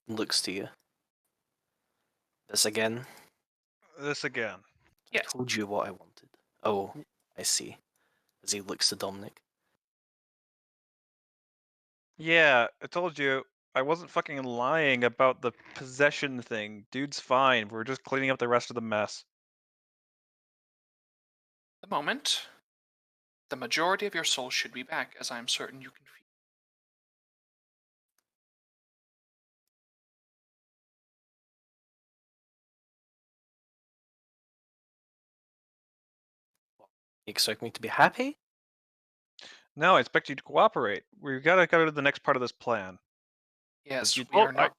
looks to you. This again? This again. I told you what I wanted. Oh, I see. As he looks to Dominic. Yeah, I told you. I wasn't fucking lying about the possession thing. Dude's fine. We're just cleaning up the rest of the mess. The moment, the majority of your soul should be back, as I am certain you can feel. You expect me to be happy? No, I expect you to cooperate. We've gotta go to the next part of this plan. Yes, You we told are not.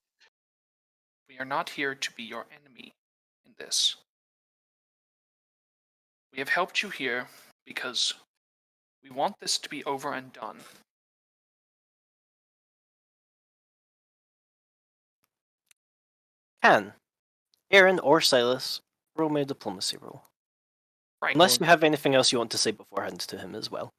We are not here to be your enemy in this. We have helped you here because we want this to be over and done. Can Aaron or Silas roll me a diplomacy roll? Right. Unless you have anything else you want to say beforehand to him as well.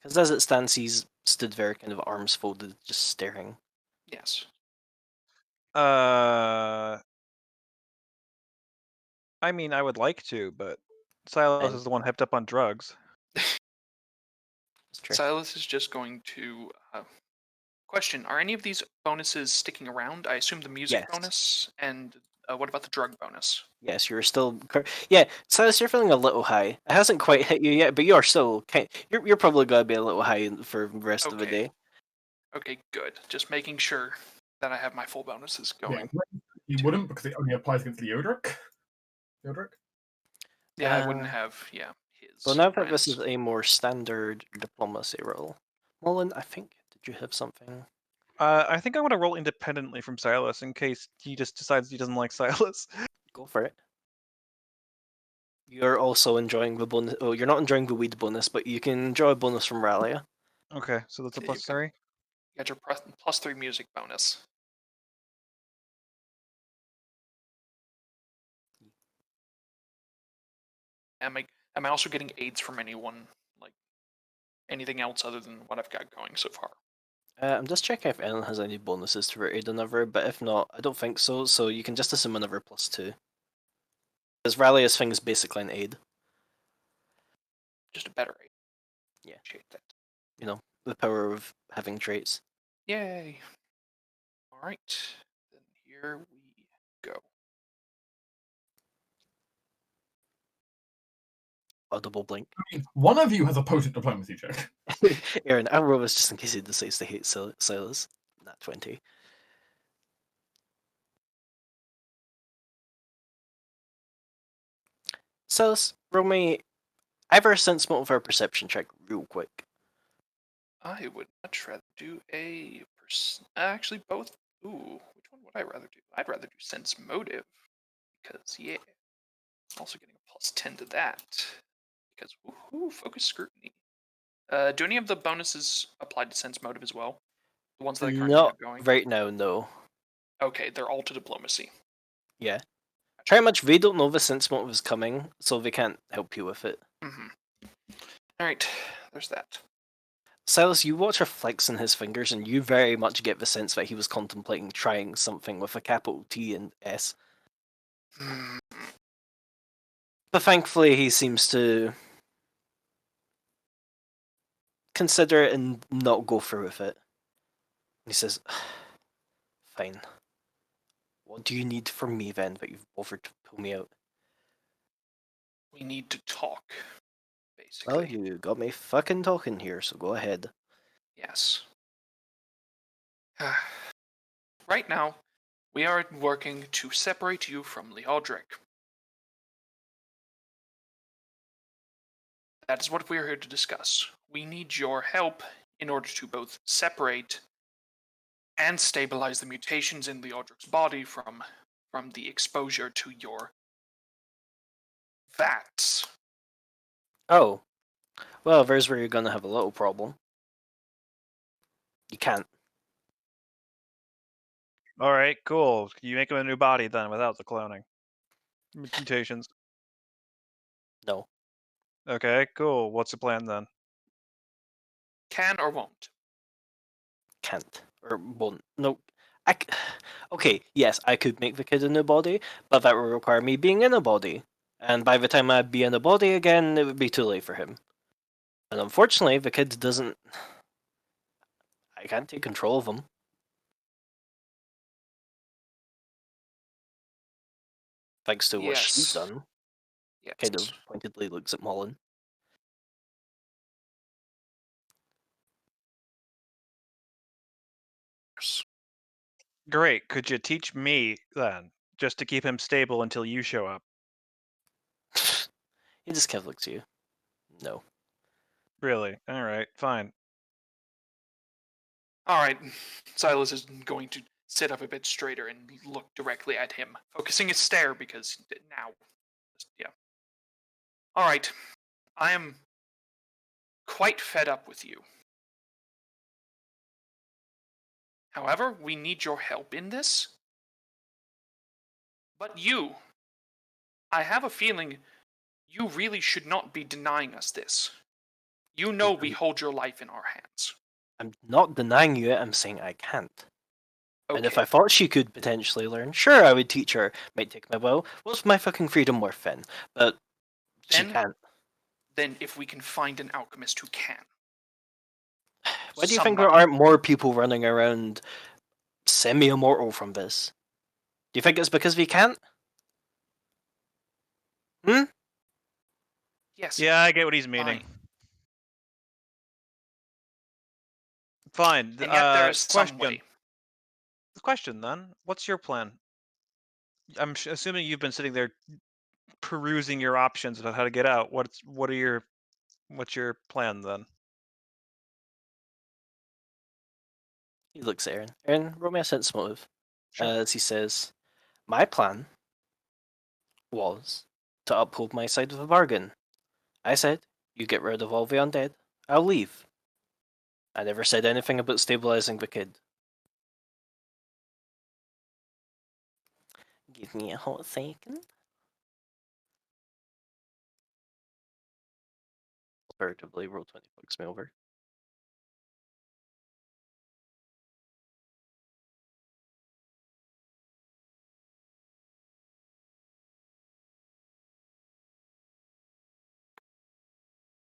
Because as it stands, he's stood very kind of arms folded, just staring. Yes. I mean, I would like to, but Silas And is the one hyped up on drugs. it's true. Silas is just going to question: are any of these bonuses sticking around? I assume the music Yes. bonus, and what about the drug bonus? Yes, you're still. Yeah, Silas, you're feeling a little high. It hasn't quite hit you yet, but you are still. You're probably gonna be a little high for the rest of the day. Okay, good. Just making sure that I have my full bonuses going. Yeah, you wouldn't because it only applies against Leodric. Yeah, I wouldn't have. Yeah, his. So now that this friends. is a more standard diplomacy roll, Mullen, I think did you have something? I think I want to roll independently from Silas in case he just decides he doesn't like Silas. Go for it. You're also enjoying the bonus. Oh, you're not enjoying the weed bonus, but you can enjoy a bonus from Ralia. Okay, so that's a Yeah, plus 3. You got your +3 music bonus. Am I also getting aids from anyone, like anything else other than what I've got going so far? I'm just checking if anyone has any bonuses to aid another, but if not, I don't think so. So you can just assume another +2. Because Rallia's thing is basically an aid. Just a better aid. Yeah. Appreciate that. You know, the power of having traits. Yay. Alright. Then here we go. Audible blink. I mean, one of you has a potent diplomacy check. Aaron, I'll roll this just in case he decides to hate Silas. Not 20. Silas, roll me either a sense motive or a perception check real quick. I would much rather do a actually both. Ooh, which one would I rather do? I'd rather do sense motive because yeah, also getting a +10 to that because woohoo, focus scrutiny. Do any of the bonuses apply to sense motive as well? The ones that I currently Not have going. right now, no. Okay, they're all to diplomacy. Yeah. Pretty much, they don't know the sense motive is coming, so they can't help you with it. Mm-hmm. All right, there's that. Silas, you watch her flex in his fingers, and you very much get the sense that he was contemplating trying something with a capital T and S. But thankfully, he seems to consider it and not go through with it. He says, "Fine. What do you need from me then that you've offered to pull me out?" We need to talk, basically. Well, you got me fucking talking here, so go ahead. Yes. Right now, we are working to separate you from Leodric. That is what we are here to discuss. We need your help in order to both separate and stabilize the mutations in Leodric's body from the exposure to your vats. Oh. Well, there's where you're gonna have a little problem. You can't. Alright, cool. Can you make him a new body then without the cloning? Mutations. No. Okay, cool. What's the plan then? Can or won't? Can't. or won't. No, okay, yes, I could make the kid a new body, but that would require me being in a body. And by the time I'd be in a body again, it would be too late for him. And unfortunately, the kid doesn't. I can't take control of him. Thanks to what she's Yes. done. Yes. Kind of pointedly looks at Mullen. Great. Could you teach me then, just to keep him stable until you show up? He just kind of looks at you. No. Really? All right. Fine. All right. Silas is going to sit up a bit straighter and look directly at him, focusing his stare because now, yeah. All right. I am quite fed up with you. However, we need your help in this. But you, I have a feeling you really should not be denying us this. You know we hold your life in our hands. I'm not denying you it, I'm saying I can't. And if Okay. I thought she could potentially learn, sure, I would teach her. Might take my will. What's my fucking freedom worth then? But she Then- can't. Then if we can find an alchemist who can. Why do you think there Somebody. aren't more people running around semi-immortal from this? Do you think it's because we can't? Hmm? Yes. Yeah, I get what he's meaning. Fine. And yet there is some way. Question then. What's your plan? I'm assuming you've been sitting there perusing your options about how to get out. What's your plan then? He looks at Aaron. Aaron, roll me a sense motive. Sure. As he says, my plan was to uphold my side of the bargain. I said, you get rid of all the undead, I'll leave. I never said anything about stabilizing the kid. Give me a hot second. Comparatively, roll 20 bucks me over.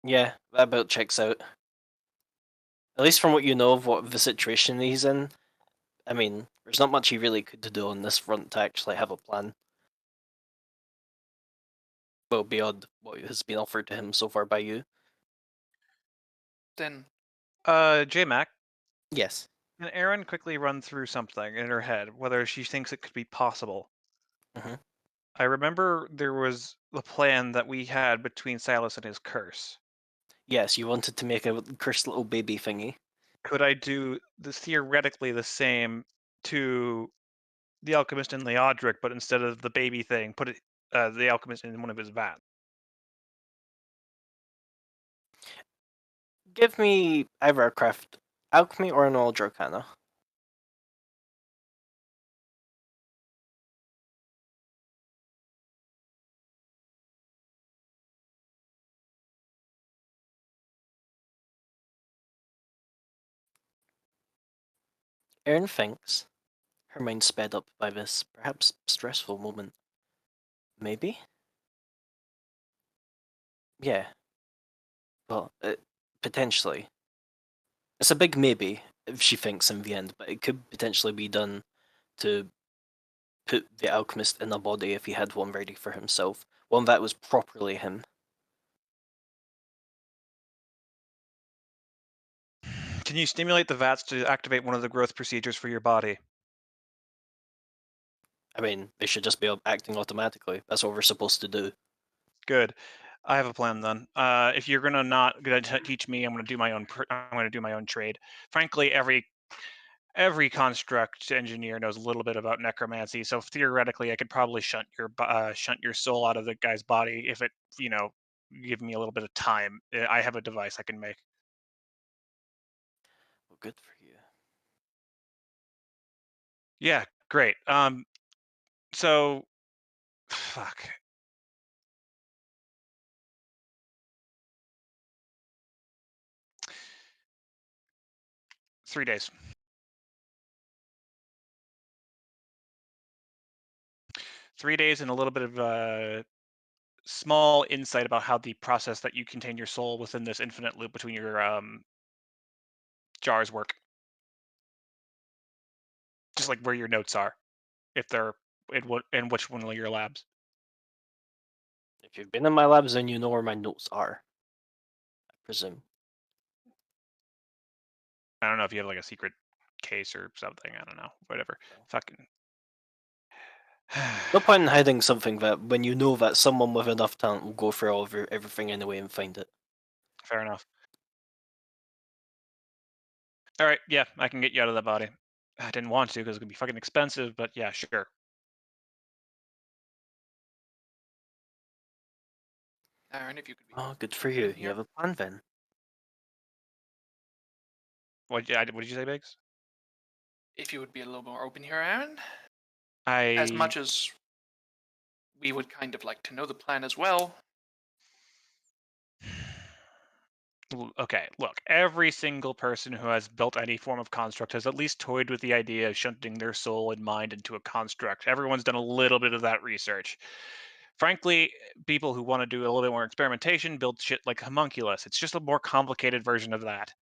Yeah, that about checks out. At least from what you know of what the situation he's in, I mean, there's not much he really could do on this front to actually have a plan. Well, beyond what has been offered to him so far by you. Then J-Mac, Yes. can Erin quickly run through something in her head, whether she thinks it could be possible? Mhm. I remember there was the plan that we had between Silas and his curse. Yes, you wanted to make a cursed little baby thingy. Could I do this theoretically the same to the alchemist in Leodric, but instead of the baby thing, put the alchemist in one of his vats? Give me either a craft alchemy or an old arcana. Erin thinks, her mind sped up by this perhaps stressful moment. Maybe? Yeah. Well, potentially. It's a big maybe, if she thinks in the end, but it could potentially be done to put the alchemist in a body if he had one ready for himself. One that was properly him. Can you stimulate the vats to activate one of the growth procedures for your body? I mean, they should just be acting automatically. That's what we're supposed to do. Good. I have a plan then. If you're gonna teach me, I'm gonna do my own. I'm gonna do my own trade. Frankly, every construct engineer knows a little bit about necromancy, so theoretically, I could probably shunt your soul out of the guy's body if it, give me a little bit of time. I have a device I can make. Well, good for you. Yeah, great. So, fuck. Three days. 3 days and a little bit of small insight about how the process that you contain your soul within this infinite loop between your jars work. Just like where your notes are, if they're in which one of your labs. If you've been in my labs, then you know where my notes are. I presume. I don't know if you have like a secret case or something. I don't know. Whatever. Fucking. No point in hiding something that when you know that someone with enough talent will go through everything anyway and find it. Fair enough. All right. Yeah, I can get you out of that body. I didn't want to because it's gonna be fucking expensive, but yeah, sure. Aaron, if you could be. Oh, good for you. You Here. have a plan then. What did you say, Biggs? If you would be a little more open here, Aaron. I As much as we would kind of like to know the plan as well. Okay, look, every single person who has built any form of construct has at least toyed with the idea of shunting their soul and mind into a construct. Everyone's done a little bit of that research. Frankly, people who want to do a little bit more experimentation build shit like homunculus. It's just a more complicated version of that.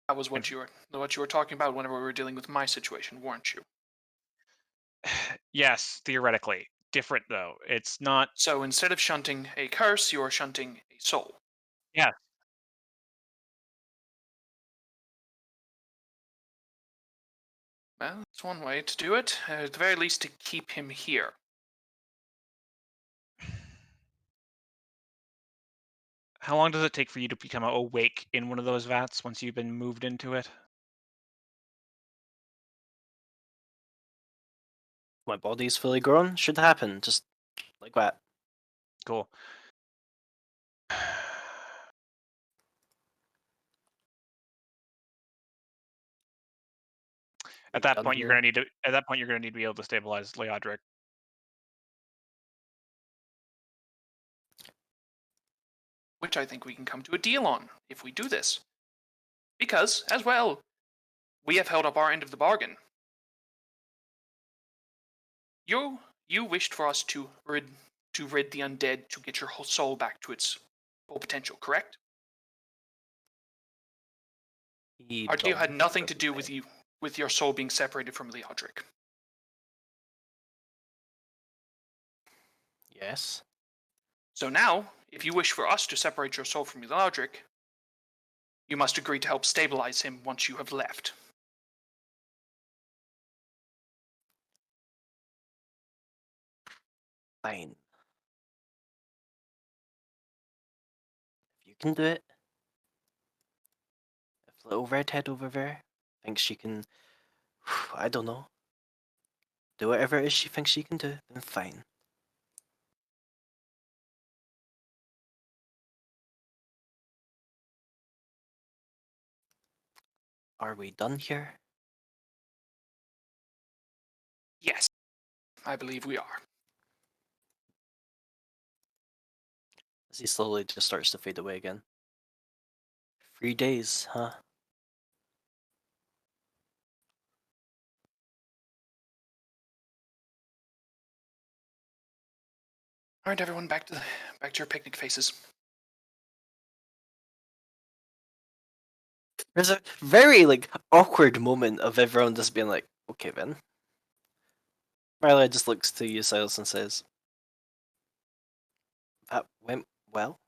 That was what you were talking about whenever we were dealing with my situation, weren't you? Yes, theoretically. Different though. It's not. So instead of shunting a curse, you are shunting a soul. Yeah. Well, that's one way to do it. At the very least, to keep him here. How long does it take for you to become awake in one of those vats once you've been moved into it? My body's fully grown. Should happen, just like that. Cool. At that point, you're gonna need to. At that point, you're gonna need to be able to stabilize Leodric. Which I think we can come to a deal on if we do this. Because, as well, we have held up our end of the bargain. You wished for us to rid the undead to get your whole soul back to its full potential, correct? Our deal had nothing to do with your soul being separated from Leodric. Yes. So now, if you wish for us to separate your soul from Leodric, you must agree to help stabilize him once you have left. Fine. If you can do it. If little redhead over there thinks she can, I don't know, do whatever it is she thinks she can do, then fine. Are we done here? Yes, I believe we are. As he slowly just starts to fade away again. 3 days, huh? All right, everyone, back to your picnic faces. There's a very awkward moment of everyone just being like, okay then. Riley just looks to you, Silas, and says, that went well?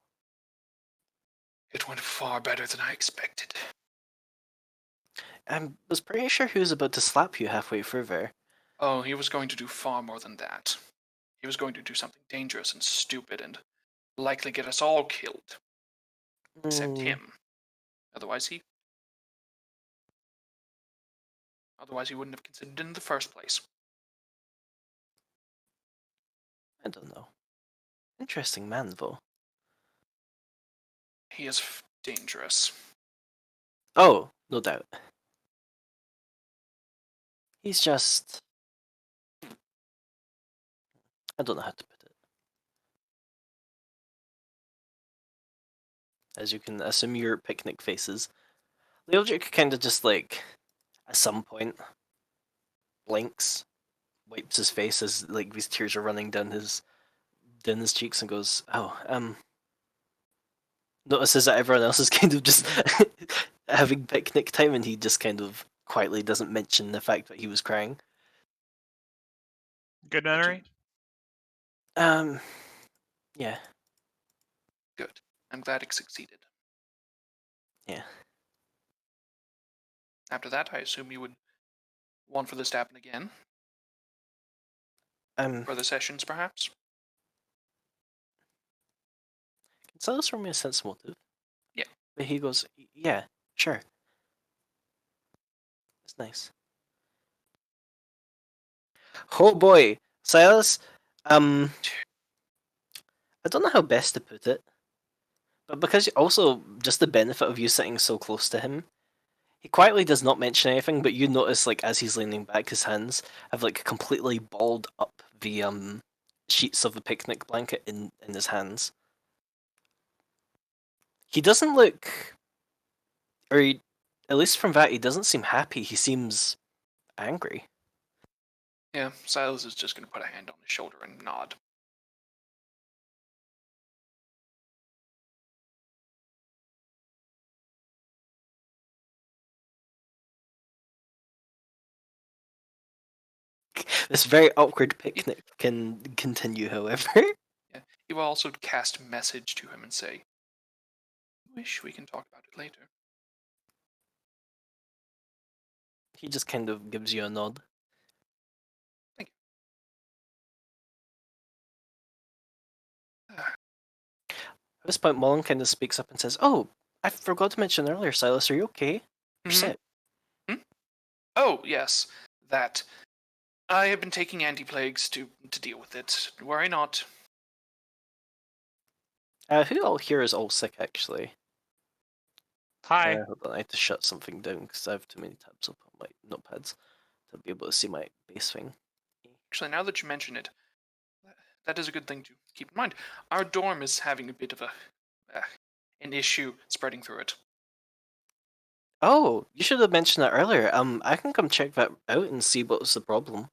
It went far better than I expected. I was pretty sure he was about to slap you halfway through there. Oh, he was going to do far more than that. He was going to do something dangerous and stupid and likely get us all killed. Except him. Otherwise he wouldn't have considered it in the first place. I don't know. Interesting man, though. He is dangerous. Oh, no doubt. He's just... I don't know how to put it. As you can assume your picnic faces, Leodric kind of just at some point, blinks, wipes his face as like these tears are running down his cheeks and goes, "Oh, notices that everyone else is kind of just having picnic time, and he just kind of quietly doesn't mention the fact that he was crying." Good memory. Yeah, Good. I'm glad it succeeded. yeah. After that, I assume you would want for this to happen again. Further sessions, perhaps? Can Silas roll me a sense motive? Yeah. But he goes, "Yeah, sure." It's nice. Oh boy, Silas. I don't know how best to put it, but because also just the benefit of you sitting so close to him, he quietly does not mention anything. But you notice, like as he's leaning back, his hands have like completely balled up the sheets of the picnic blanket in his hands. He doesn't look, at least from that, he doesn't seem happy. He seems angry. Yeah, Silas is just going to put a hand on his shoulder and nod. This very awkward picnic can continue, however. Yeah, he will also cast message to him and say, "Wish we can talk about it later." He just kind of gives you a nod. Thank you. At this point, Mullen kind of speaks up and says, "Oh, I forgot to mention earlier, Silas, are you okay? You're sick." Oh, yes, that. I have been taking anti-plagues to deal with it. Worry not. Who all here is all sick, actually? Hi. Hold on, I have to shut something down because I have too many tabs up on my notepads to be able to see my base thing. Actually, now that you mention it, that is a good thing to keep in mind. Our dorm is having a bit of an issue spreading through it. Oh, you should have mentioned that earlier. I can come check that out and see what was the problem.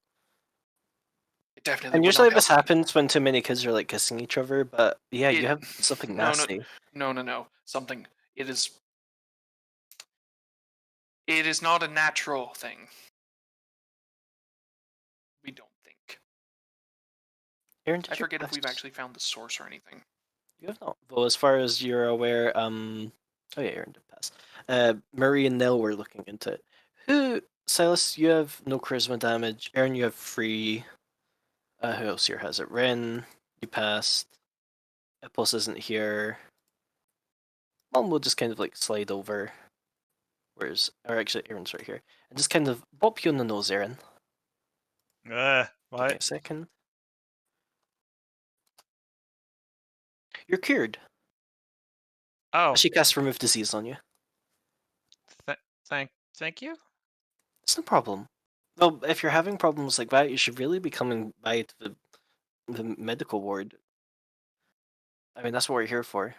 It definitely And would usually not this help. happens when too many kids are like kissing each other, but yeah, you have something nasty. No. Something. It is not a natural thing. We don't think. Aaron, I forget if we've actually found the source or anything. You have not. Well, as far as you're aware, oh yeah, Aaron did pass. Murray and Nell were looking into it. Silas, you have no charisma damage. Aaron, you have 3. Who else here has it? Ren, you passed. Epos isn't here. Mom will just kind of like slide over. Or actually, Aaron's right here. And just kind of bop you on the nose, Aaron. Give me What? a second. You're cured. Oh, She casts Remove Disease on you. thank you. It's no problem. Well, if you're having problems like that, you should really be coming by to the medical ward. I mean, that's what we're here for.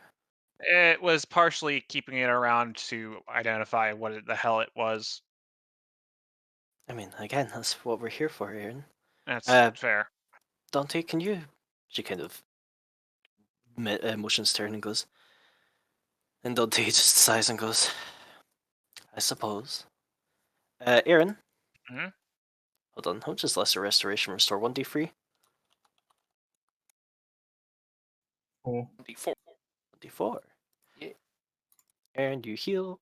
It was partially keeping it around to identify what the hell it was. I mean, again, that's what we're here for, Aaron. That's Uh, fair. Dante, can you? She kind of motions to her and goes, and Dante just sighs and goes, "I suppose." Aaron. Mhm. Hold on. How much is lesser restoration restore? 1d3? Or 24. 1d4. Yeah. And you heal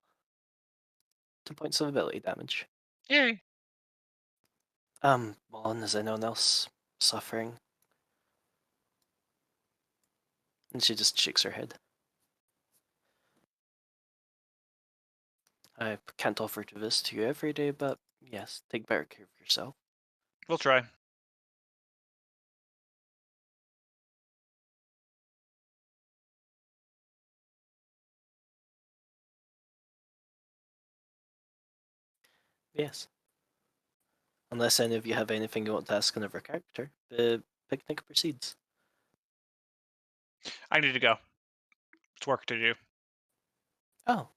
2 points of ability damage. Yay. Mullen, is anyone else suffering? And she just shakes her head. I can't offer to this to you every day, but yes, take better care of yourself. We'll try. Yes. Unless any of you have anything you want to ask another character, the picnic proceeds. I need to go. It's work to do. Oh.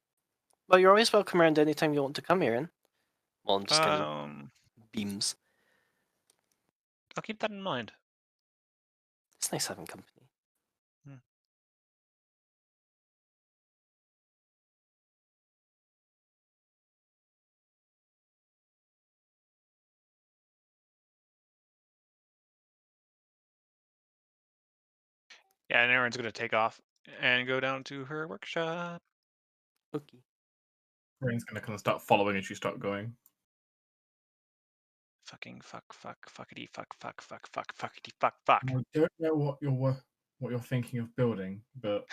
Well, you're always welcome around anytime you want to come, Aaron. Mullen just kind of beams. I'll keep that in mind. It's nice having company. Hmm. Yeah, and Erin's gonna take off and go down to her workshop. Okay. Rain's gonna kind of start following as you start going. Fucking fuckity fuck. I don't know what you're thinking of building, but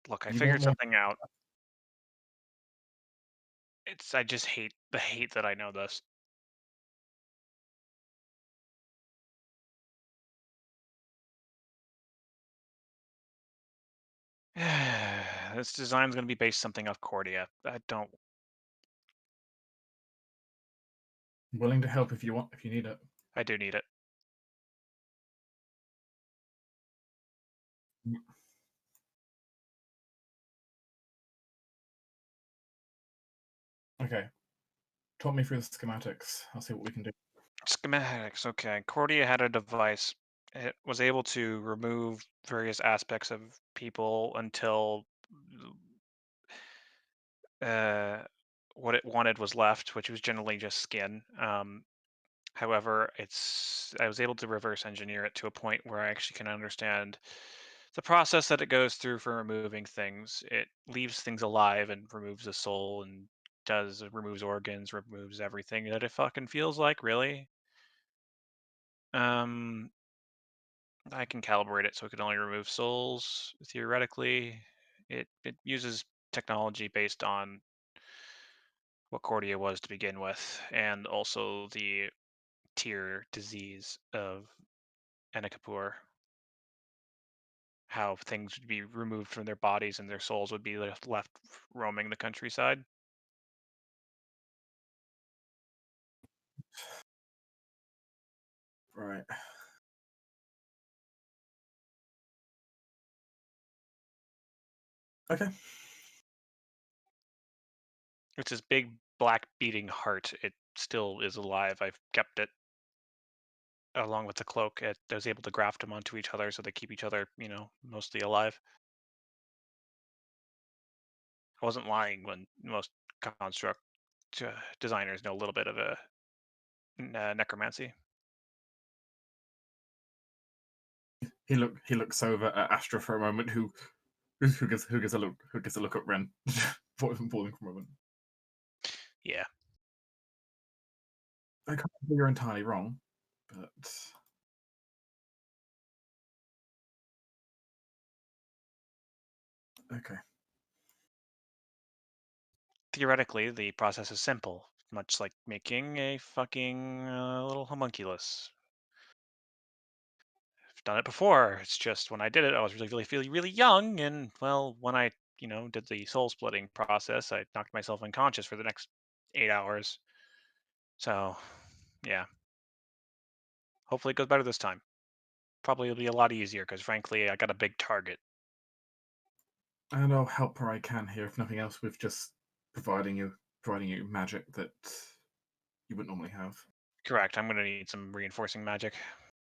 Look, I you want figured more. something out. I just hate the hate that I know this. This design's gonna be based something off Cordia. I don't. Willing to help if you want, if you need it. I do need it. Okay, talk me through the schematics. I'll see what we can do. Schematics. Okay, Cordia had a device. It was able to remove various aspects of people until uh, what it wanted was left, which was generally just skin. However, I was able to reverse engineer it to a point where I actually can understand the process that it goes through for removing things. It leaves things alive and removes the soul and removes organs, removes everything that it fucking feels like, really. Um, I can calibrate it so it can only remove souls theoretically. It uses technology based on what Cordia was to begin with, and also the tier disease of Anakapur. How things would be removed from their bodies and their souls would be left roaming the countryside. Right. Okay. It's this big black beating heart. It still is alive. I've kept it along with the cloak. I was able to graft them onto each other so they keep each other, mostly alive. I wasn't lying when most construct designers know a little bit of necromancy. He looks over at Astra for a moment, who gets a look at Ren, falling for a moment. Yeah. I can't say you're entirely wrong, but okay. Theoretically, the process is simple, much like making a fucking little homunculus. I've done it before. It's just when I did it, I was feeling really young, and well, when I did the soul splitting process, I knocked myself unconscious for the next 8 hours. So, yeah, hopefully it goes better this time. Probably it'll be a lot easier because frankly, I got a big target. And I'll help where I can here, if nothing else, with just providing you magic that you wouldn't normally have. Correct. I'm gonna need some reinforcing magic.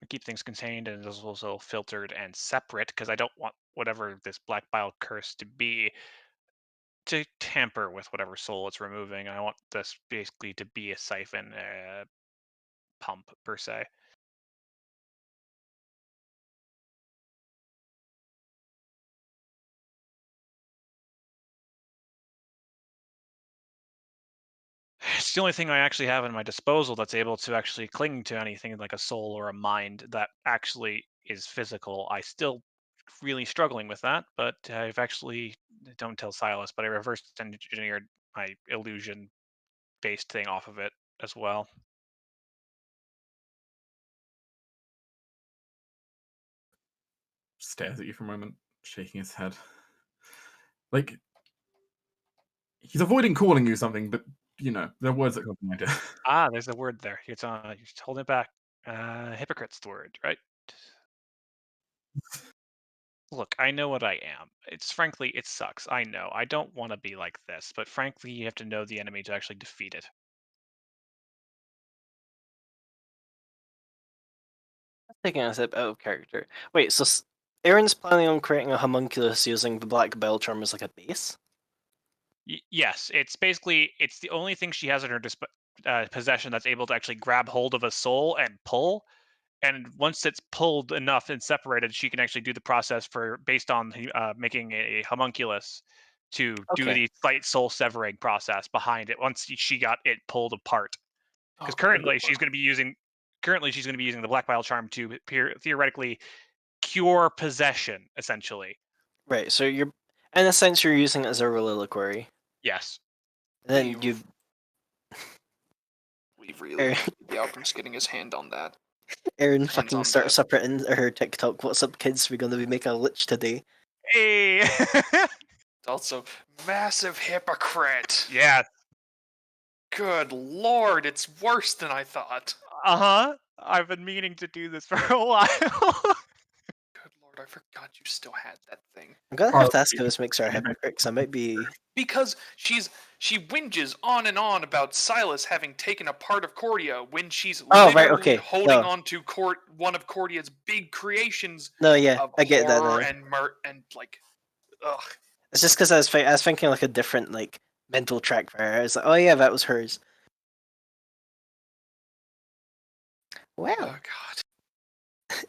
Keep things contained and it's also filtered and separate because I don't want whatever this black bile curse to be to tamper with whatever soul it's removing. I want this basically to be a siphon pump per se. It's the only thing I actually have in my disposal that's able to actually cling to anything like a soul or a mind that actually is physical. I still really struggling with that, but I've actually don't tell Silas, but I reverse engineered my illusion based thing off of it as well. Stares at you for a moment, shaking his head. Like he's avoiding calling you something, but there are words that come to mind. Ah, there's a word there. You're just holding it back. Hypocrite's the word, right? Look, I know what I am. It's frankly, it sucks. I know. I don't want to be like this, but frankly, you have to know the enemy to actually defeat it. taking a step out of character. Wait, so Aaron's planning on creating a homunculus using the black bell charm as like a base? Yes, it's basically the only thing she has in her possession that's able to actually grab hold of a soul and pull. And once it's pulled enough and separated, she can actually do the process based on making a homunculus to do Okay. the slight soul severing process behind it. Once she got it pulled apart, because Oh, currently good she's work. going to be using the black bile charm to theoretically cure possession, essentially. Right, so you're in a sense you're using it as a reliquary. Yes. And then We really Aaron, need the Alchemist getting his hand on that. Aaron Hands fucking on starts that. up in her TikTok. What's up, kids? We're gonna be making a lich today. Hey. It's also massive hypocrite. Yeah. Good lord, it's worse than I thought. I've been meaning to do this for a while. Good lord, I forgot you still had that thing. I'm gonna have to ask if this makes her a hypocrite, 'cause I might be. Because she whinges on and on about Silas having taken a part of Cordia when she's Oh, right, literally okay, holding no. on to one of Cordia's big creations No, yeah, of I get that horror now. and like, ugh. It's just because I was thinking like a different like mental track for her. I was like, oh yeah, that was hers. Well, Oh god.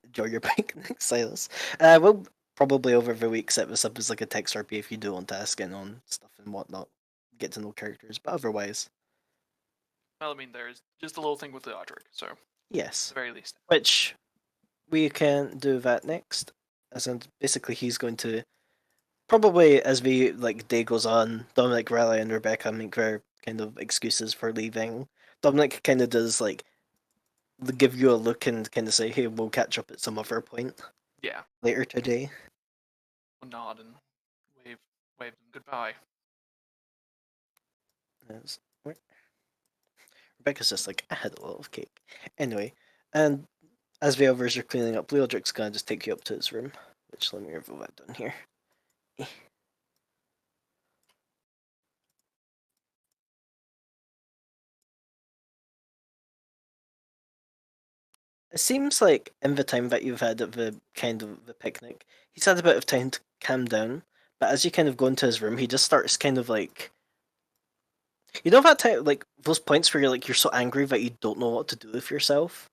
enjoy your picnic, Silas. We'll probably over the week set this up as like a text RP if you do want to ask in on stuff and whatnot, get to know characters. But otherwise, Well, I mean, there's just a little thing with the Audric, so at yes. the very least. Which we can do that next. As in, basically, he's going to probably as the like day goes on, Dominic, Riley, and Rebecca make their kind of excuses for leaving. Dominic kind of does like give you a look and kind of say, "Hey, we'll catch up at some other point Yeah. later today." We'll nod and wave them goodbye. Yes. Rebecca's just like, "I had a lot of cake." Anyway, and as the others are cleaning up, Leodric's gonna just take you up to his room. Which let me reveal that down here. It seems like in the time that you've had at the kind of the picnic, he's had a bit of time to calm down. But as you kind of go into his room, he just starts kind of like, you know that time, like those points where you're so angry that you don't know what to do with yourself.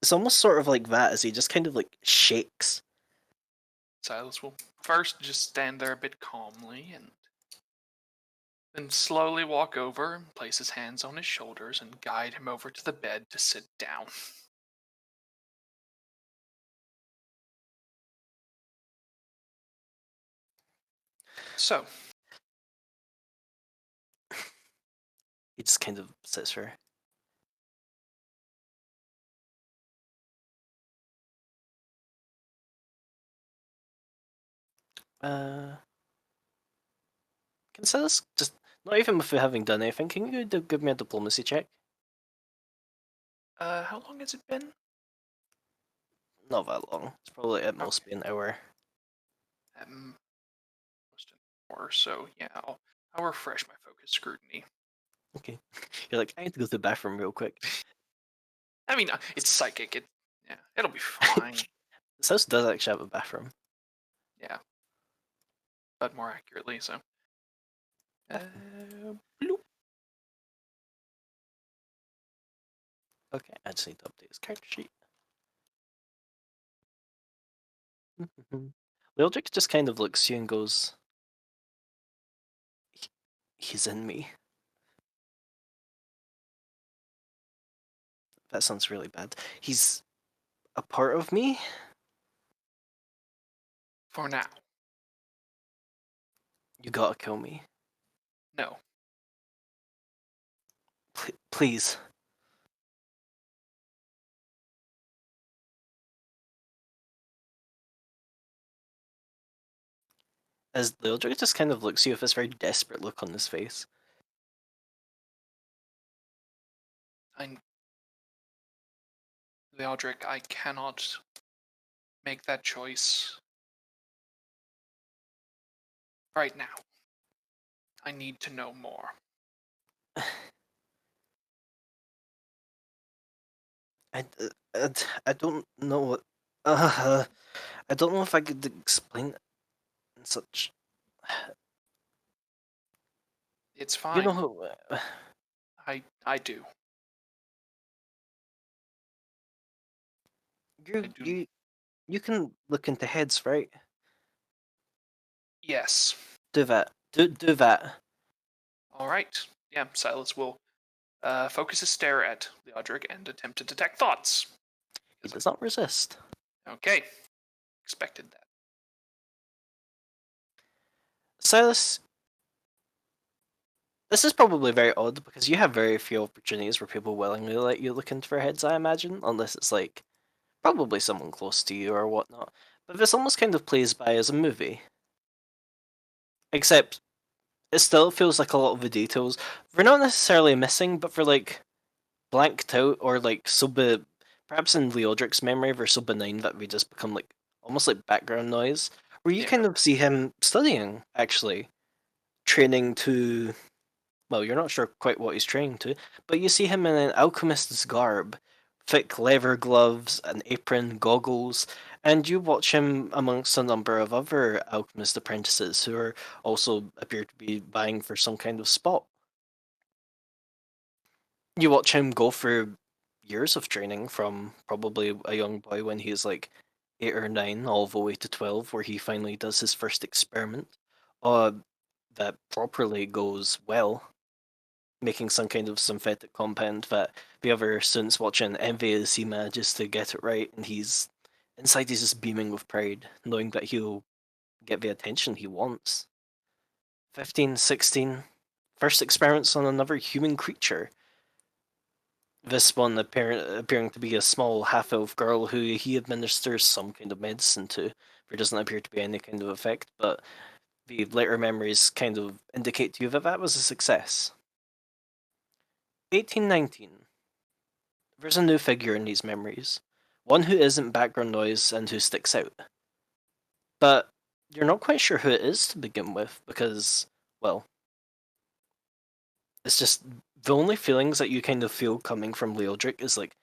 It's almost sort of like that as he just kind of like shakes. Silas will first just stand there a bit calmly and then slowly walk over and place his hands on his shoulders and guide him over to the bed to sit down. So, He just kind of sits there. Can Silas just not even with having done anything? Can you give me a diplomacy check? how long has it been? Not that long. It's probably at most be an hour. Most an hour, so yeah, I'll refresh my focus scrutiny. Okay. You're like, I need to go to the bathroom real quick. I mean, it's psychic. It'll be fine. This house does actually have a bathroom. Yeah, but more accurately, so. Bloop. Okay, I just need to update his character sheet. Wildrick just kind of looks at you and goes, he's in me. That sounds really bad. He's a part of me? For now, You gotta kill me. no. Please. As Wildrick just kind of looks at you with this very desperate look on his face. Leodric, I cannot make that choice right now. I need to know more. I, I, I don't know what. I don't know if I could explain it in such. It's You fine. know, I do. you I do. you you can look into heads, right? Yes. Do that. Do that. All right. Yeah, Silas will focus his stare at Leodric and attempt to detect thoughts. He does not resist. Okay. Expected that. Silas, this is probably very odd because you have very few opportunities where people willingly let you look into their heads, I imagine, unless it's like probably someone close to you or whatnot. But this almost kind of plays by as a movie. Except it still feels like a lot of the details they're not necessarily missing, but they're like blanked out or like so perhaps in Leodric's memory they're so benign that they just become like almost like background noise. Where you Yeah. kind of see him studying, actually, training to well, you're not sure quite what he's training to, but you see him in an alchemist's garb, thick leather gloves, an apron, goggles, and you watch him amongst a number of other alchemist apprentices who are also appear to be vying for some kind of spot. You watch him go through years of training from probably a young boy when he's like 8 or 9, all the way to 12, where he finally does his first experiment. Uh, that properly goes well, making some kind of synthetic compound that the other students watching envy as he manages to get it right, and he's just beaming with pride, knowing that he'll get the attention he wants. 15, 16, first experiments on another human creature. This one appearing to be a small half-elf girl who he administers some kind of medicine to. There doesn't appear to be any kind of effect, but the later memories kind of indicate to you that that was a success. 1819. There's a new figure in these memories. One who isn't background noise and who sticks out. But you're not quite sure who it is to begin with because, well, it's just the only feelings that you kind of feel coming from Leodric is like,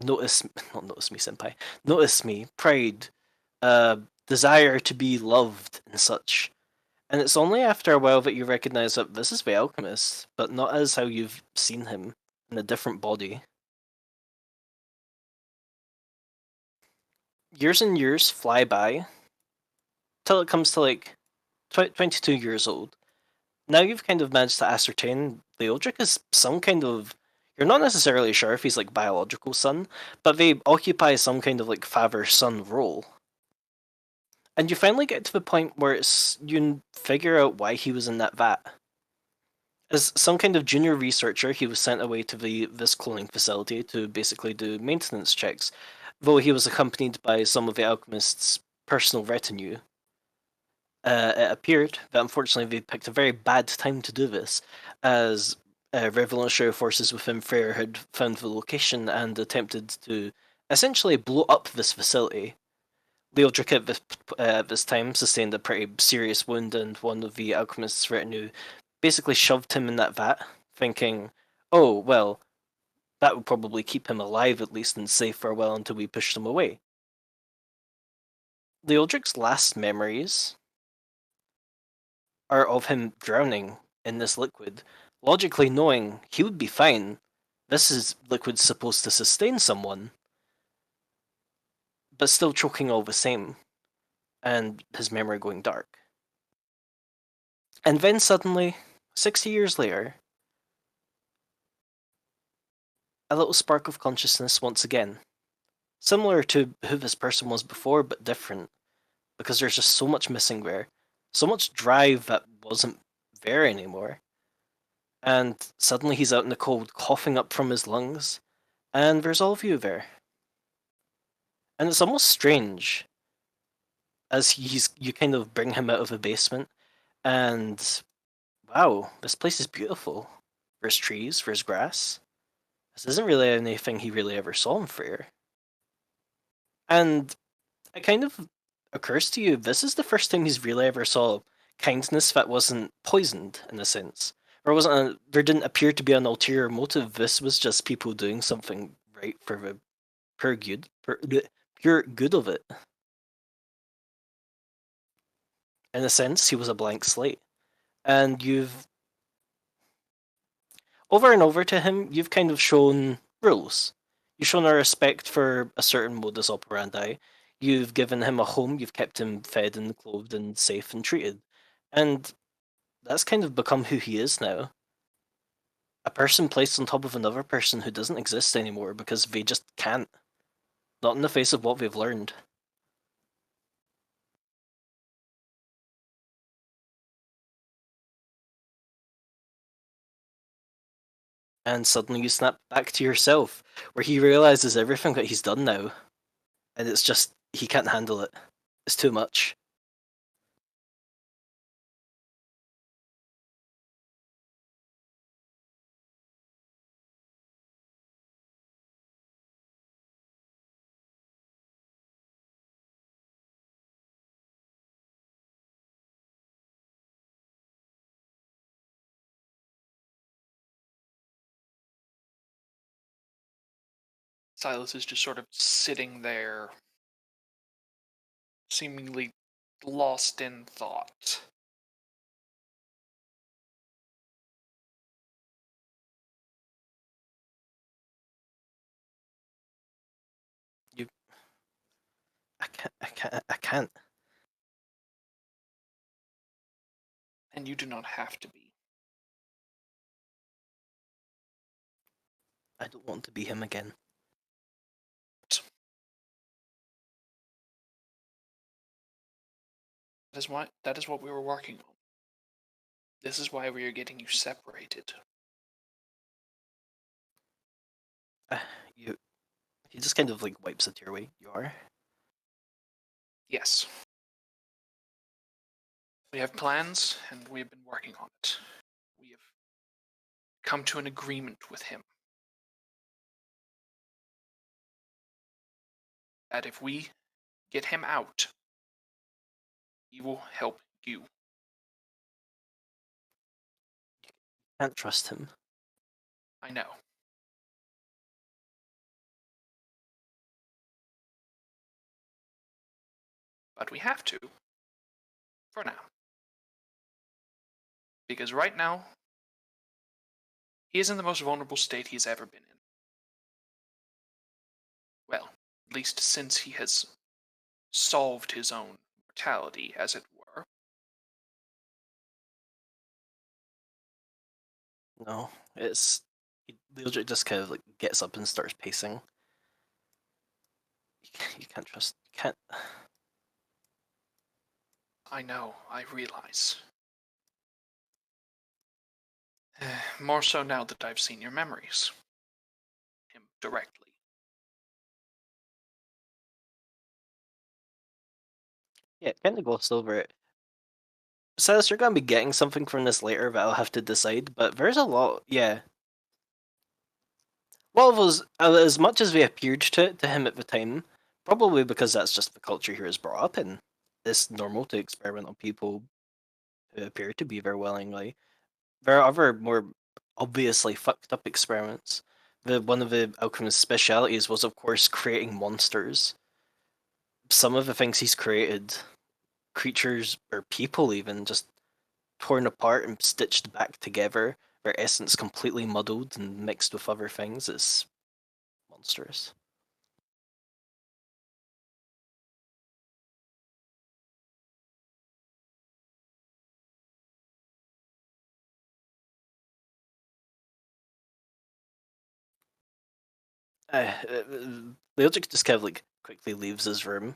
notice, not notice me, senpai, notice me, pride, uh, desire to be loved and such. And it's only after a while that you recognize that this is the alchemist, but not as how you've seen him in a different body. Years and years fly by till it comes to like 22 years old. Now you've kind of managed to ascertain Leodric is some kind of. You're not necessarily sure if he's like biological son, but they occupy some kind of like father-son role. And you finally get to the point where you figure out why he was in that vat. As some kind of junior researcher, he was sent away to this cloning facility to basically do maintenance checks, though he was accompanied by some of the alchemist's personal retinue. It appeared that unfortunately they picked a very bad time to do this, as revolutionary forces within Freyr had found the location and attempted to essentially blow up this facility. Leodric at this time sustained a pretty serious wound, and one of the alchemist's retinue basically shoved him in that vat, thinking, oh, well, that would probably keep him alive at least and safe for a while until we pushed him away. Leodric's last memories are of him drowning in this liquid, logically knowing he would be fine. This is liquid supposed to sustain someone, but still choking all the same, and his memory going dark. And then suddenly, 60 years later, a little spark of consciousness once again. Similar to who this person was before, but different, because there's just so much missing there. So much drive that wasn't there anymore. And suddenly he's out in the cold, coughing up from his lungs, and there's all of you there. And it's almost strange as you kind of bring him out of the basement, and wow, this place is beautiful. There's trees, there's grass. This isn't really anything he really ever saw in Freyr. And it kind of occurs to you this is the first time he's really ever saw kindness that wasn't poisoned, in a sense. Or there didn't appear to be an ulterior motive. This was just people doing something right for the pure good of it. In a sense, he was a blank slate, and you've over and over to him, you've kind of shown rules. You've shown a respect for a certain modus operandi. You've given him a home. You've kept him fed and clothed and safe and treated, and that's kind of become who he is now. A person placed on top of another person who doesn't exist anymore because they just can't. Not in the face of what they've learned. And suddenly you snap back to yourself, where he realizes everything that he's done now, and it's just he can't handle it. It's too much. Silas is just sort of sitting there, seemingly lost in thought. You, I can't. And you do not have to be. I don't want to be him again. That is what we were working on. This is why we are getting you separated. You, he just kind of like wipes a tear away. You are. Yes. We have plans, and we have been working on it. We have come to an agreement with him that if we get him out, he will help you. Can't trust him. I know. But we have to. For now. Because right now, he is in the most vulnerable state he's ever been in. Well, at least since he has solved his own mortality, as it were. No, it's Leodric just kind of like gets up and starts pacing. You can't trust. You can't. I know, I realize. More so now that I've seen your memories. Him directly. Yeah, kind of gloss over it. Says you're gonna be getting something from this later that I'll have to decide, but there's a lot. Yeah, well, of those, as much as we appeared to him at the time, probably because that's just the culture he was brought up in. It's normal to experiment on people who appear to be there willingly. There are other more obviously fucked up experiments. One of the alchemist's specialities was, of course, creating monsters. Some of the things he's created, creatures or people even, just torn apart and stitched back together, their essence completely muddled and mixed with other things, is monstrous. Leojic just kind of like quickly leaves his room.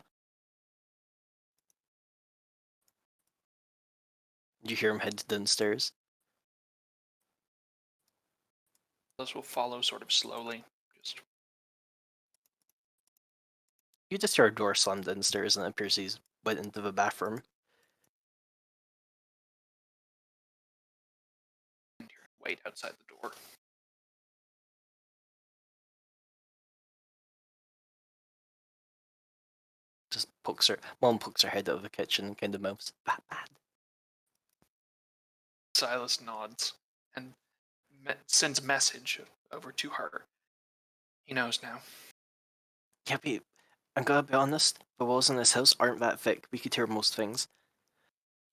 You hear him head downstairs. This will follow sort of slowly. Just You just hear a door slam downstairs, and it appears he's went into the bathroom. wait outside the door. Just pokes her. Mom pokes her head out of the kitchen and kind of mouths, "Bad, bad." Silas nods and sends a message over to her. He knows now. Yeah, but I'm gonna be honest, the walls in this house aren't that thick. We could hear most things.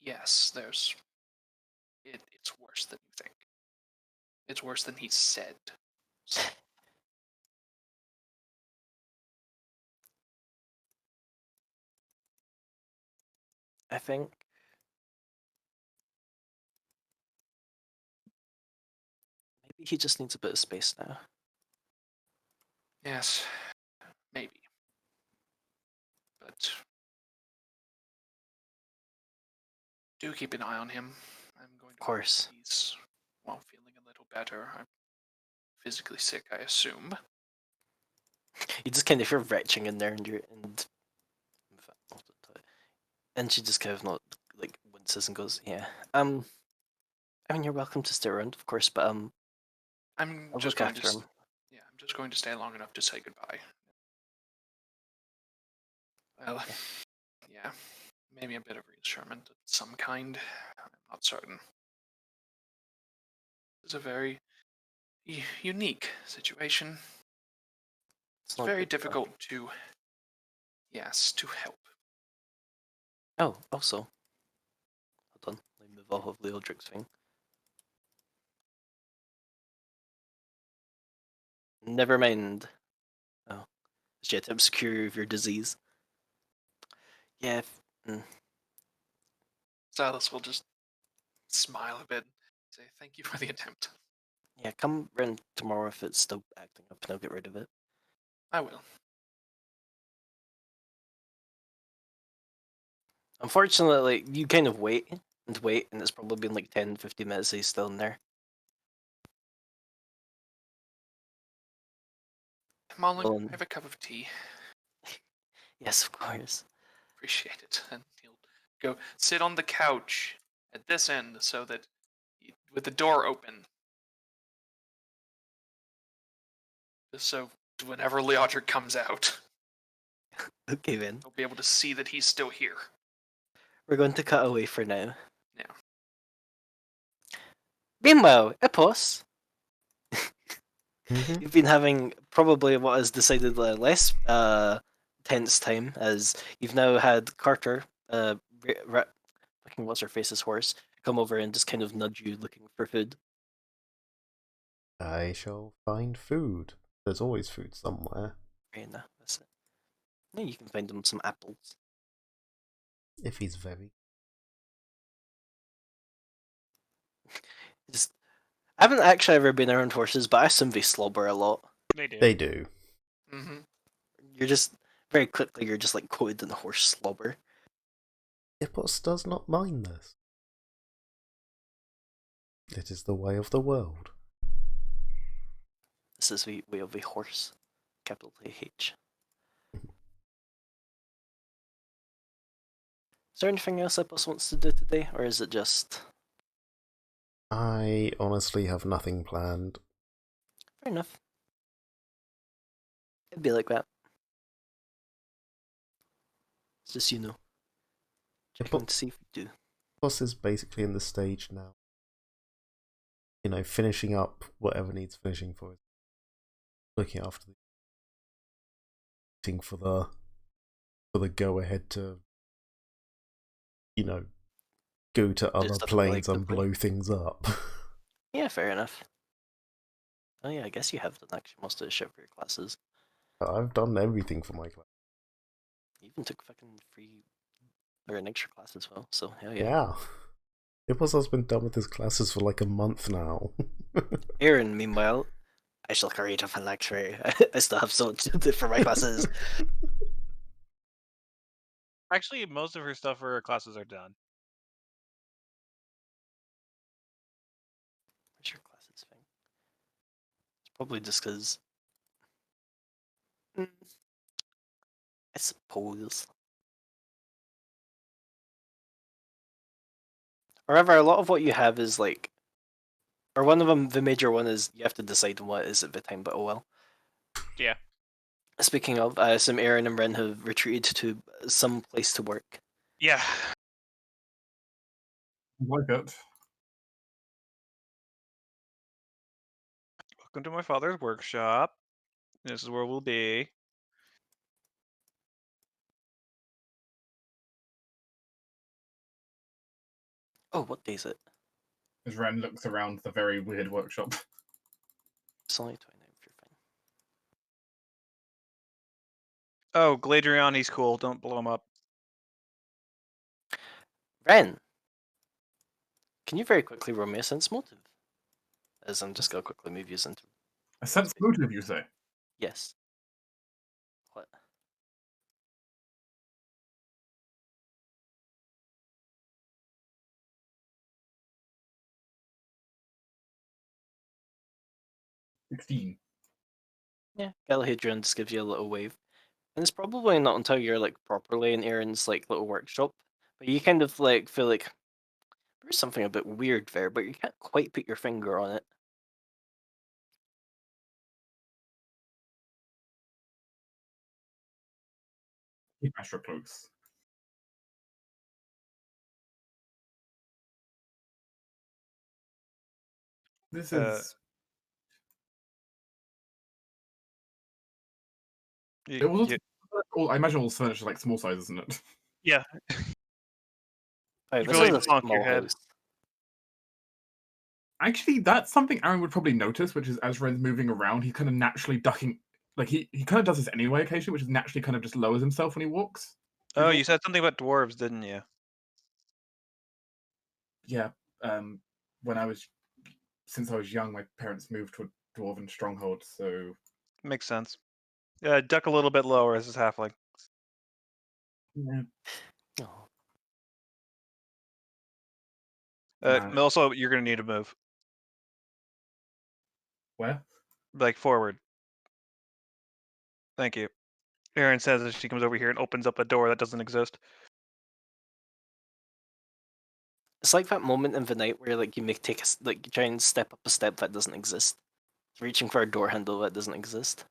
Yes, it's worse than you think. It's worse than he said. So, I think. Maybe he just needs a bit of space now. yes, maybe. But do keep an eye on him. I'm going to. Of course. He's, well, feeling a little better. I'm physically sick, I assume. You just kind of hear retching in there, and she just kind of not like winces and goes, "Yeah, I mean, you're welcome to stay around, of course, but I'm I'll just look going after to. him." Yeah, I'm just going to stay long enough to say goodbye. Well, yeah, maybe a bit of reassurance of some kind. I'm not certain. It's a very unique situation. It's not very good, though. difficult to, yes, to help. Oh, also, hold on, let me move off of Leodric's thing. Never mind. Oh, she attempts to cure you of your disease. Yeah. Silas will just smile a bit, say thank you for the attempt. Yeah, come round tomorrow if it's still acting up, and I'll get rid of it. I will. Unfortunately, you kind of wait, and it's probably been like 10, 15 minutes he's still in there. Marlon, Well, I have a cup of tea. yes, of course. Appreciate it. And he'll go sit on the couch at this end so that with the door open. Just so whenever Leodric comes out, Okay, then. he'll be able to see that he's still here. We're going to cut away for now. Yeah. Meanwhile, Epos, Mhm. you've been having probably what is decidedly less tense time, as you've now had Carter, fucking what's her face's horse, come over and just kind of nudge you looking for food. I shall find food. There's always food somewhere. Right now, that's it. Yeah, you can find them some apples. If he's very. Just, I haven't actually ever been around horses, but I assume they slobber a lot. They do. They do. Mm-hmm. You're just very quickly. You're just like coated in horse slobber. Hippos does not mind this. It is the way of the world. This is the way of a horse, capital H. Is there anything else Epos wants to do today, or is it just I honestly have nothing planned. fair enough? It'd be like that. It's just checking to see if you do. Hippos is basically in the stage now. You know, finishing up whatever needs finishing for it. Looking after waiting for the go ahead to, you know, go to other stuff planes and collectively. blow things up. Yeah, fair enough. Oh yeah, I guess you have done actually most of the shit for your classes. I've done everything for my class. You even took fucking free or an extra class as well. So hell yeah. Yeah. Hippos has been done with his classes for like a month now. Aaron, meanwhile, I shall create a lecture. I still have so much to do for my classes. Actually, most of her stuff for her classes are done. What's your classes thing? It's probably just because. I suppose. However, a lot of what you have is like, or one of them, the major one is you have to decide on what it is at the time. But oh well. Yeah. Speaking of, some Aaron and Ren have retreated to some place to work. Yeah. Like it. Welcome to my father's workshop. This is where we'll be. Oh, what day is it? As Ren looks around the very weird workshop. It's only 29th, you're fine. Oh, Gladrion, he's cool. Don't blow him up. Ren, can you very quickly roll me a sense motive? As I'm just gonna quickly move you into. A sense motive, you say? Yes. What? $16. Yeah, Galahadrian just gives you a little wave. And it's probably not until you're like properly in Aaron's like little workshop, but you kind of like feel like there's something a bit weird there, but you can't quite put your finger on it. Keep Astro close. This is. Y- It was. y- I imagine all the furniture is like small size, isn't it? yeah. Right, You this feel is like a bonk your small head. house. Actually, that's something Aaron would probably notice, which is as Ren's moving around, he's kind of naturally ducking. Like he kind of does this anyway occasionally, which is naturally kind of just lowers himself when he walks. Oh, you said something about dwarves, didn't you? Yeah. When since I was young, my parents moved to a dwarven stronghold, so Makes sense. Duck a little bit lower as his halfling. yeah. Oh. Man. Also, you're gonna need to move Where? like forward. Thank you. Erin says as she comes over here and opens up a door that doesn't exist. It's like that moment in the night where like you make you try and step up a step that doesn't exist. Reaching for a door handle that doesn't exist.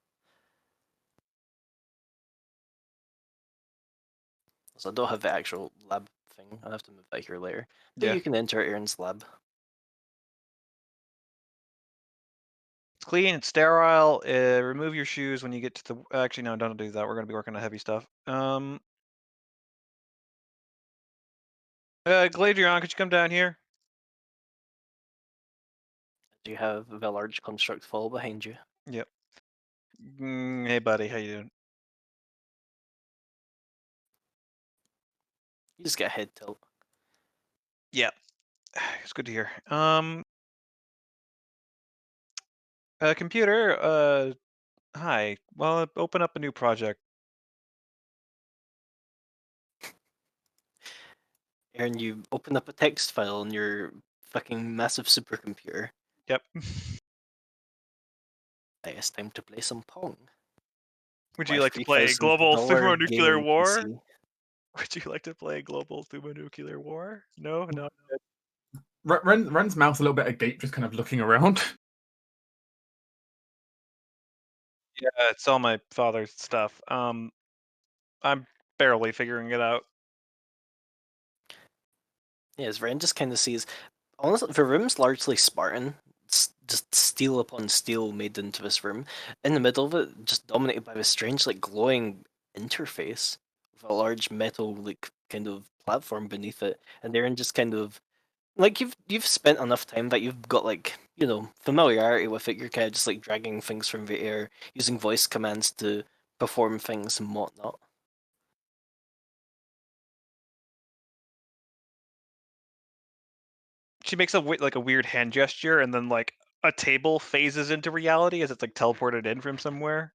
So I don't have the actual lab thing. I'll have to move that here later. So Yeah. you can enter Aaron's lab. It's clean, it's sterile. Remove your shoes when you get to the. Actually, no, don't do that. We're gonna be working on heavy stuff. Gladrion, could you come down here? You have the large construct fall behind you. Yep. Hey, buddy, how you doing? You just get a head tilt. Yeah, it's good to hear. Computer. Hi. Well, open up a new project. Aaron, you open up a text file on your fucking massive supercomputer. Yep. It's time to play some Pong. Would My you like to play global $3,000 thermonuclear gaming war? PC. Would you like to play global thermonuclear war? No, no. Ren's mouth a little bit agape, just kind of looking around. Yeah, it's all my father's stuff. I'm barely figuring it out. Yeah, as Ren just kind of sees. Honestly, the room's largely Spartan. It's just steel upon steel made into this room. In the middle of it, just dominated by this strange, like, glowing interface with a large metal, like, kind of platform beneath it. And Aaron just kind of like you've spent enough time that you've got like familiarity with it. You're kind of just like dragging things from the air, using voice commands to perform things and whatnot. She makes like a weird hand gesture, and then like a table phases into reality as it's like teleported in from somewhere.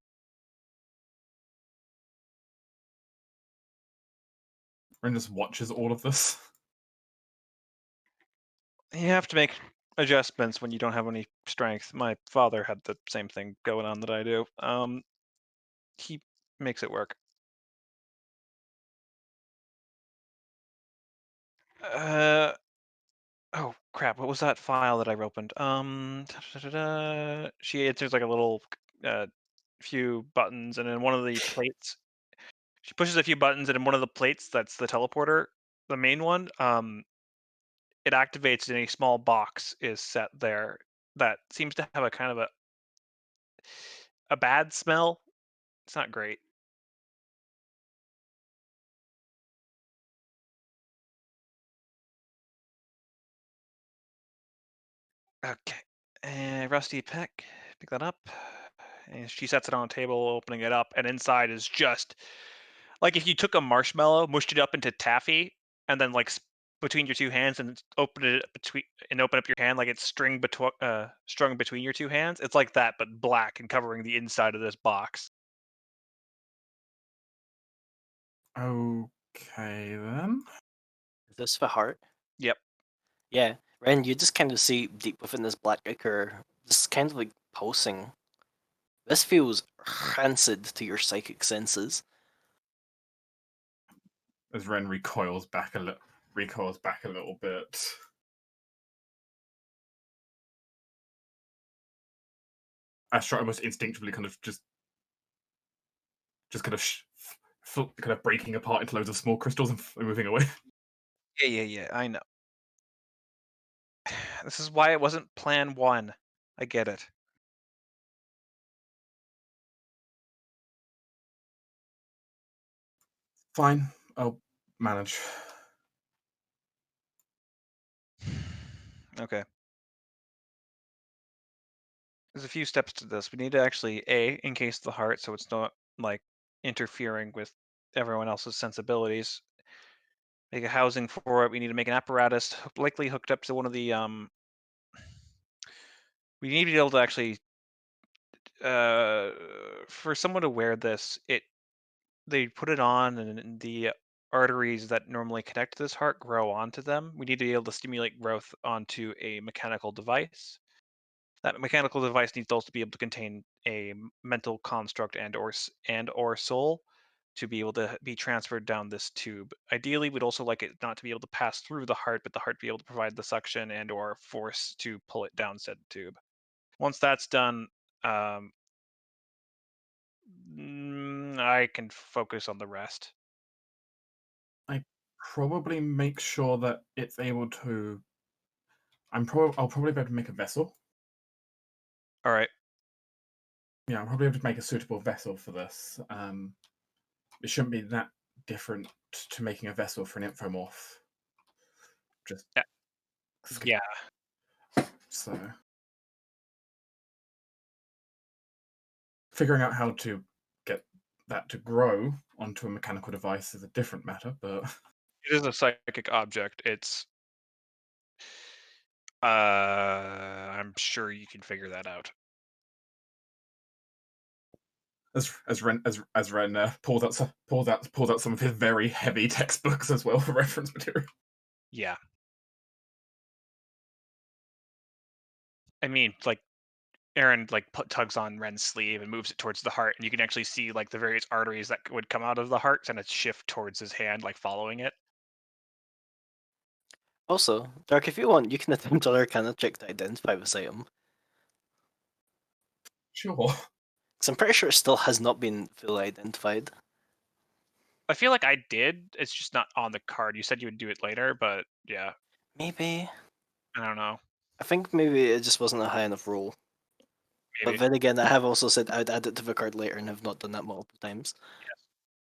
Ren just watches all of this. You have to make adjustments when you don't have any strength. My father had the same thing going on that I do. He makes it work. Oh crap! What was that file that I opened? She answers like a little few buttons, and then one of the plates. She pushes a few buttons, and in one of the plates, that's the teleporter, the main one. It activates, and a small box is set there that seems to have a kind of a bad smell. It's not great. Okay. And Rusty pick that up. And she sets it on a table, opening it up, and inside is just like if you took a marshmallow, mushed it up into taffy, and then like between your two hands and open it between and open up your hand like it's strung between your two hands. It's like that, but black and covering the inside of this box. Okay then. Is this the heart? Yep. Yeah, Ren, you just kind of see deep within this black ichor, just kind of like pulsing. This feels rancid to your psychic senses. As Ren recoils back a little bit. Astra almost instinctively kind of just kind of kind of breaking apart into loads of small crystals and moving away. Yeah. I know. This is why it wasn't Plan 1. I get it. Fine, I'll manage. Okay. There's a few steps to this. We need to actually encase the heart so it's not like interfering with everyone else's sensibilities. Make a housing for it. We need to make an apparatus, likely hooked up to one of the We need to be able to actually for someone to wear this, they put it on and the arteries that normally connect to this heart grow onto them. We need to be able to stimulate growth onto a mechanical device. That mechanical device needs to also be able to contain a mental construct and or soul to be able to be transferred down this tube. Ideally, we'd also like it not to be able to pass through the heart, but the heart be able to provide the suction and/or force to pull it down said tube. Once that's done, um, I can focus on the rest. I probably make sure that it's able to. I'll probably be able to make a vessel. All right. Yeah, I'll probably able to make a suitable vessel for this. It shouldn't be that different to making a vessel for an infomorph. Just Yeah. so figuring out how to get that to grow onto a mechanical device is a different matter, but It is a psychic object. I'm sure you can figure that out. as Ren pulls out some of his very heavy textbooks as well for reference material. Yeah. I mean, like Aaron tugs on Ren's sleeve and moves it towards the heart, and you can actually see like the various arteries that would come out of the heart and it shift towards his hand, like following it. Also, Dark, if you want, you can attempt an Arcana check to identify this item. Sure. Because I'm pretty sure it still has not been fully identified. I feel like I did. It's just not on the card. You said you would do it later, but yeah, Maybe. I don't know. I think maybe it just wasn't a high enough roll. Maybe. But then again, I have also said I'd add it to the card later and have not done that multiple times.